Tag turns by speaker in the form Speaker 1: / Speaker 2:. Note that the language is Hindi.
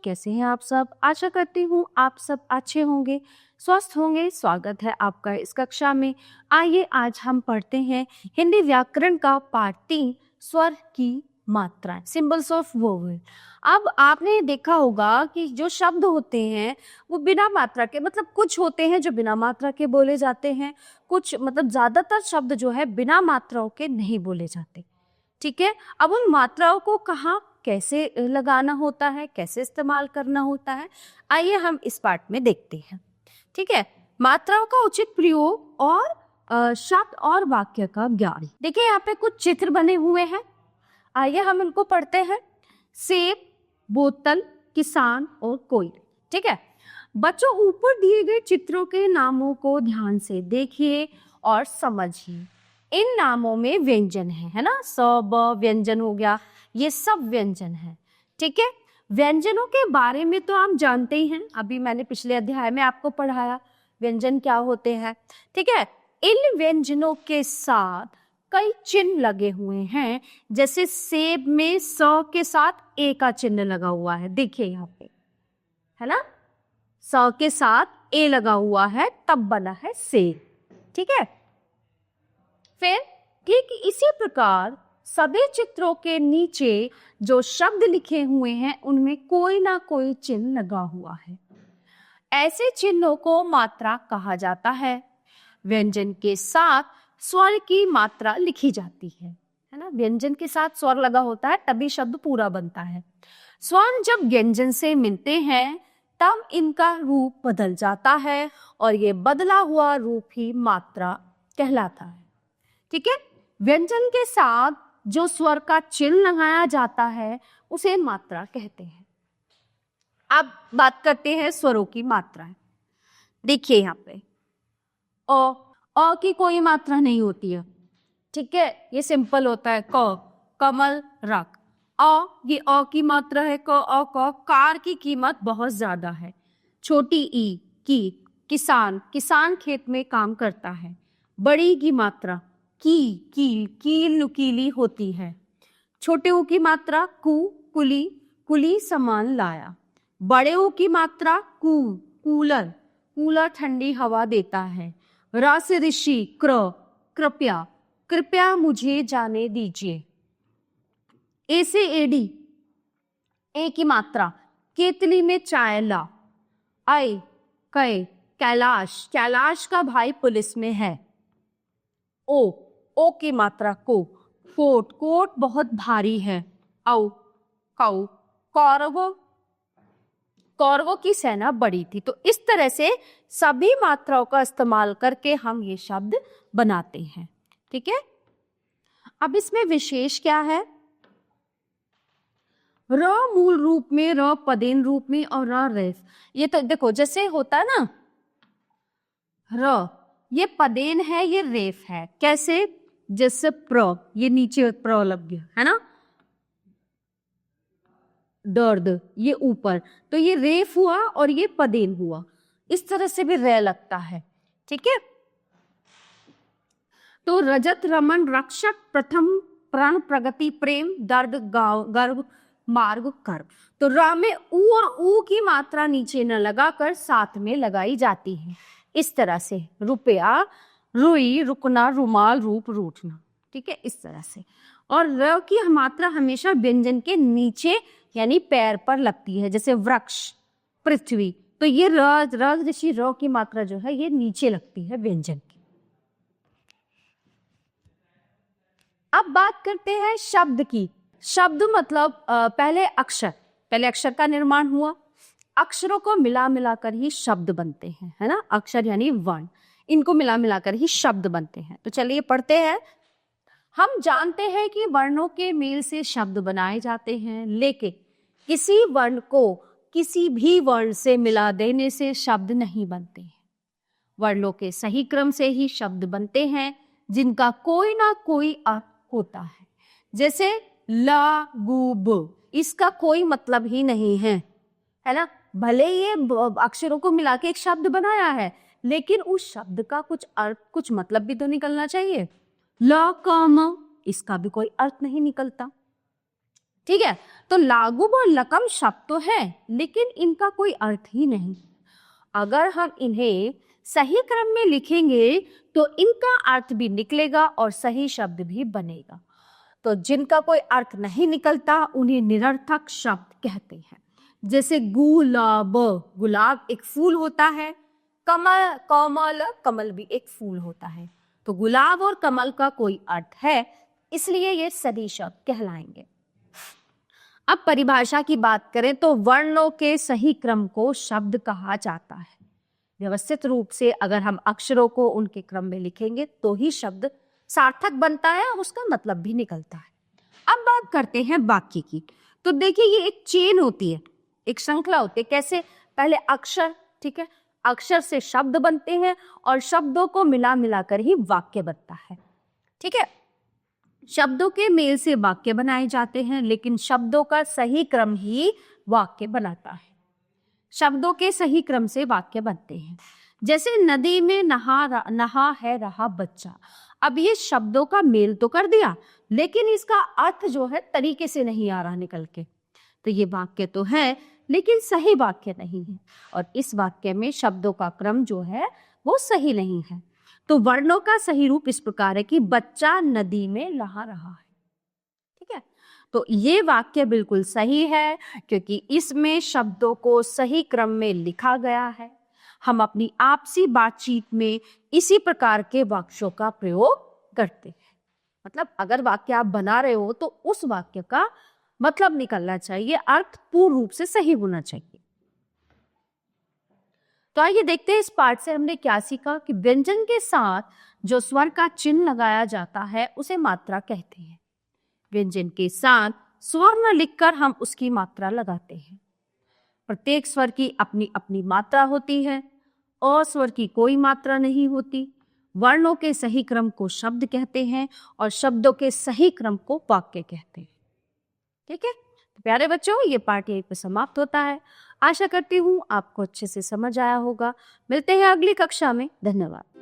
Speaker 1: कैसे हैं आप सब? आशा करती हूँ आप सब अच्छे होंगे, स्वस्थ होंगे। स्वागत है आपका इस कक्षा में। आइए आज हम पढ़ते हैं हिंदी व्याकरण का पाठ 3 स्वर की मात्राएं, सिंबल्स ऑफ वोवेल। अब आपने देखा होगा कि जो शब्द होते हैं वो बिना मात्रा के, मतलब कुछ होते हैं जो बिना मात्रा के बोले जाते हैं, कुछ मतलब ज्यादातर शब्द जो है बिना मात्राओं के नहीं बोले जाते। ठीक है, अब उन मात्राओं को कहाँ कैसे लगाना होता है, कैसे इस्तेमाल करना होता है, आइए हम इस पार्ट में देखते हैं। ठीक है, मात्राओं का उचित प्रयोग और शब्द और वाक्य का ज्ञान। देखिए यहाँ पे कुछ चित्र बने हुए हैं, आइए हम इनको पढ़ते हैं। सेब, बोतल, किसान और कोयल। ठीक है बच्चों, ऊपर दिए गए चित्रों के नामों को ध्यान से देखिए और समझिए। इन नामों में व्यंजन है ना, स ब व्यंजन हो गया, ये सब व्यंजन है। ठीक है, व्यंजनों के बारे में तो आप जानते ही हैं, अभी मैंने पिछले अध्याय में आपको पढ़ाया व्यंजन क्या होते हैं। ठीक है, इन व्यंजनों के साथ कई चिन्ह लगे हुए हैं, जैसे सेब में स के साथ ए का चिन्ह लगा हुआ है, देखिए यहाँ पे है ना, स के साथ ए लगा हुआ है तब बना है सेब। ठीक है, फिर ठीक इसी प्रकार सभी चित्रों के नीचे जो शब्द लिखे हुए हैं उनमें कोई ना कोई चिन्ह लगा हुआ है। ऐसे चिन्हों को मात्रा कहा जाता है। व्यंजन के साथ स्वर की मात्रा लिखी जाती है ना, व्यंजन के साथ स्वर लगा होता है तभी शब्द पूरा बनता है। स्वर जब व्यंजन से मिलते हैं तब इनका रूप बदल जाता है और ये बदला हुआ रूप ही मात्रा कहलाता है। ठीक है, व्यंजन के साथ जो स्वर का चिन्ह लगाया जाता है उसे मात्रा कहते हैं। अब बात करते हैं स्वरों की मात्राएं। देखिए यहाँ पे अ की कोई मात्रा नहीं होती है। ठीक है, ये सिंपल होता है क, कमल, रक। ये अ की मात्रा है क, अ, क। कार की कीमत बहुत ज्यादा है। छोटी ई की, किसान, किसान खेत में काम करता है। बड़ी की मात्रा की, कील नुकीली होती है। छोटे ऊ की मात्रा कु, कुली, कुली सामान लाया। बड़े ऊ की मात्रा कु, कूलर, कूलर ठंडी हवा देता है। रा से ऋषि क्र, कृपया, कृपया मुझे जाने दीजिए। ए से एडी, ए की मात्रा केतली में चाय ला। आई कै, कैलाश, कैलाश का भाई पुलिस में है। ओ की मात्रा को, कोट, कोट बहुत भारी है। औ, कौ, कौरवों, कौरवों की सेना बड़ी थी। तो इस तरह से सभी मात्राओं का इस्तेमाल करके हम ये शब्द बनाते हैं। ठीक है, अब इसमें विशेष क्या है, र मूल रूप में, र पदेन रूप में और र रेफ। ये तो देखो जैसे होता है ना, र ये पदेन है, ये रेफ है। कैसे, जैसे प्र, ये नीचे प्र लग गया है ना, दर्द ये ऊपर, तो ये रेफ हुआ और ये पदेन हुआ। इस तरह से भी रे लगता है। ठीक है, तो रजत, रमन, रक्षक, प्रथम, प्रण, प्रगति, प्रेम, दर्द, गर्भ, मार्ग, कर्म। तो र में ऊ और ऊ की मात्रा नीचे न लगाकर साथ में लगाई जाती है। इस तरह से रुपया, रुई, रुकना, रुमाल, रूप, रूठना। ठीक है, इस तरह से। और र की मात्रा हमेशा व्यंजन के नीचे यानी पैर पर लगती है, जैसे वृक्ष, पृथ्वी। तो ये र ऋषि र की मात्रा जो है ये नीचे लगती है व्यंजन की। अब बात करते हैं शब्द की। शब्द मतलब पहले अक्षर का निर्माण हुआ। अक्षरों को मिला मिलाकर ही शब्द बनते हैं, है ना, अक्षर यानी वर्ण, इनको मिला मिलाकर ही शब्द बनते हैं। तो चलिए पढ़ते हैं। हम जानते हैं कि वर्णों के मेल से शब्द बनाए जाते हैं, लेकिन किसी वर्ण को किसी भी वर्ण से मिला देने से शब्द नहीं बनते हैं। वर्णों के सही क्रम से ही शब्द बनते हैं जिनका कोई ना कोई अर्थ होता है। जैसे ला, गु, ब, इसका कोई मतलब ही नहीं है ना, भले ये अक्षरों को मिला के एक शब्द बनाया है, लेकिन उस शब्द का कुछ अर्थ, कुछ मतलब भी तो निकलना चाहिए। ल, क, म, इसका भी कोई अर्थ नहीं निकलता। ठीक है। तो लागू और लकम शब्द तो है, लेकिन इनका कोई अर्थ ही नहीं। अगर हम इन्हें सही क्रम में लिखेंगे तो इनका अर्थ भी निकलेगा और सही शब्द भी बनेगा। तो जिनका कोई अर्थ नहीं निकलता उन्हें निरर्थक शब्द कहते हैं। जैसे गुलाब, गुलाब एक फूल होता है। कमल, कमल, कमल भी एक फूल होता है। तो गुलाब और कमल का कोई अर्थ है, इसलिए ये सदी शब्द कहलाएंगे। अब परिभाषा की बात करें तो वर्णों के सही क्रम को शब्द कहा जाता है। व्यवस्थित रूप से अगर हम अक्षरों को उनके क्रम में लिखेंगे तो ही शब्द सार्थक बनता है और उसका मतलब भी निकलता है। अब बात करते हैं वाक्य की। तो देखिए, ये एक चेन होती है, एक श्रृंखला होती है। कैसे? पहले अक्षर, ठीक है, अक्षर से शब्द बनते हैं और शब्दों को मिला मिलाकर ही वाक्य बनता है। ठीक है, शब्दों के मेल से वाक्य बनाए जाते हैं, लेकिन शब्दों का सही क्रम ही वाक्य बनाता है। शब्दों के सही क्रम से वाक्य बनते हैं। जैसे नदी में नहा है रहा बच्चा। अब ये शब्दों का मेल तो कर दिया, लेकिन इसका अर्थ जो है तरीके से नहीं आ रहा निकल के। तो ये वाक्य तो है, लेकिन सही वाक्य नहीं है, और इस वाक्य में शब्दों का क्रम जो है वो सही नहीं है। तो वर्णों का सही रूप इस प्रकार है कि बच्चा नदी में नहा रहा है। ठीक है, तो ये वाक्य बिल्कुल सही है, क्योंकि इसमें शब्दों को सही क्रम में लिखा गया है। हम अपनी आपसी बातचीत में इसी प्रकार के वाक्यों का प्रयोग करते हैं। मतलब अगर वाक्य आप बना रहे हो तो उस वाक्य का मतलब निकलना चाहिए, अर्थ पूर्ण रूप से सही होना चाहिए। तो आइए देखते हैं इस पाठ से हमने क्या सीखा कि व्यंजन के साथ जो स्वर का चिन्ह लगाया जाता है उसे मात्रा कहते हैं। व्यंजन के साथ स्वर न लिखकर हम उसकी मात्रा लगाते हैं। प्रत्येक स्वर की अपनी अपनी मात्रा होती है, अस्वर की कोई मात्रा नहीं होती। वर्णों के सही क्रम को शब्द कहते हैं और शब्दों के सही क्रम को वाक्य कहते हैं। ठीक है, तो प्यारे बच्चों, ये पाठ यहीं पर समाप्त होता है। आशा करती हूँ आपको अच्छे से समझ आया होगा। मिलते हैं अगली कक्षा में। धन्यवाद।